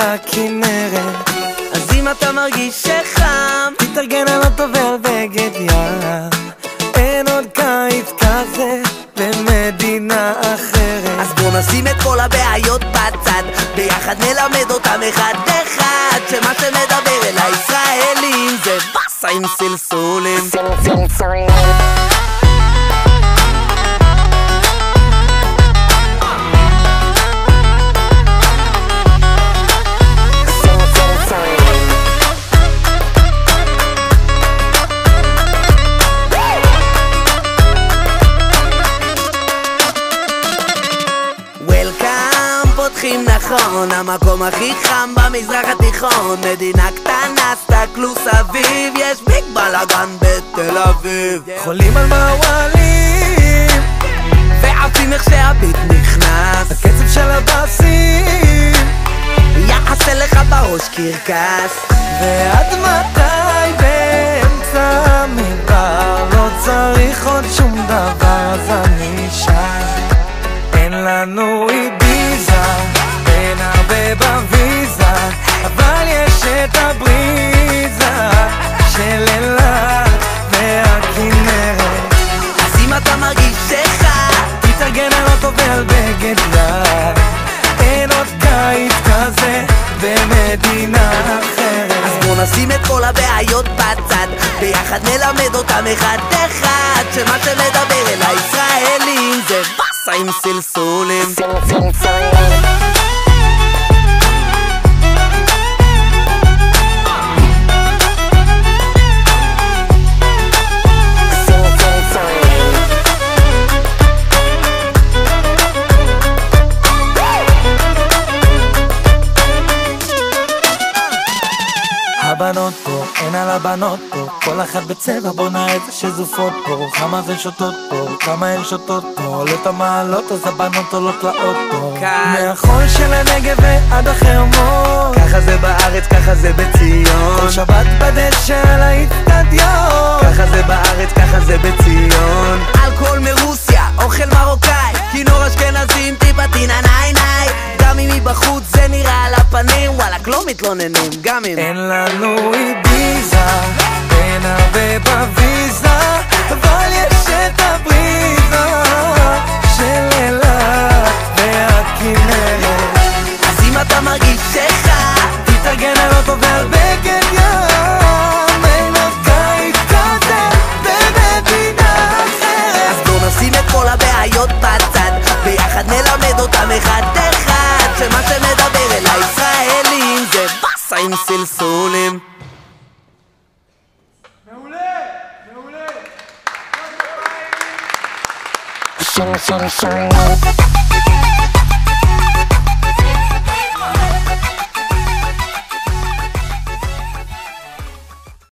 והכנרת. אז אם אתה מרגיש שחם, תתארגן על אוטו ועל בגד ים. אין עוד קיץ כזה במדינה אחרת. אז בוא נשים את כל הבעיות בצד, ביחד נלמד אותם אחד אחד, שמה שמדבר אל הישראלים זה בסה עם סלסולים. פותחים נכון, המקום הכי חם במזרח התיכון. מדינה קטנה, סתכלו סביב, יש ביג בלאגן בתל אביב. חולים על מעואלים ועפים איך שהביט נכנס, הקצב של הבאסים יעשה לך בראש קרקס. ועד מתי באמצע המדבר לא צריך עוד שום דבר, אז אני שם. אין לנו איביזה, אין הרבה בוויזה, אבל יש את הבריזה של אילת והכנרת. אז אם אתה מרגיש שחם, תתארגן על אוטו ועל בגד ים. אין עוד קיץ כזה במדינה אחרת. אז בוא נשים את כל הבעיות בצד, ביחד נלמד אותם אחד אחד, שמה שמדבר אל הישראלים זה בסה עם סלסולים. הבנות פה, אין על הבנות פה, כל אחת בצבע, בוא נראה איזה שזופות פה. כמה זה שותות פה, כמה הן שותות פה, עולות המעלות אז הבנות עולות לאוטו. מהחול של הנגב ועד החרמון, ככה זה בארץ, ככה זה בציון. כל שבת בדשא על האצטדיון, ככה זה בארץ, ככה זה בציון. אלכוהול מרוסיה, אוכל מרוקאי, כינור אשכנזים, טיפה טינה ניי ניי. גם אם מבחוץ זה נראה על הפנים, וואלק לא מתלוננים, גם אם אין לנו איביזה, אין הרבה בוויזה, אבל יש את הבריזה של אילת והכנרת. אז אם אתה מרגיש שחם, תתארגן על אוטו ועל בגד ים. אין עוד קיץ כזה במדינה אחרת. אז בוא נשים את כל הבעיות בצד, ביחד נלמד אותם אחד אחד, שמה שמדבר אל הישראלים זה בסה עם סלסולים. מעולה, מעולה.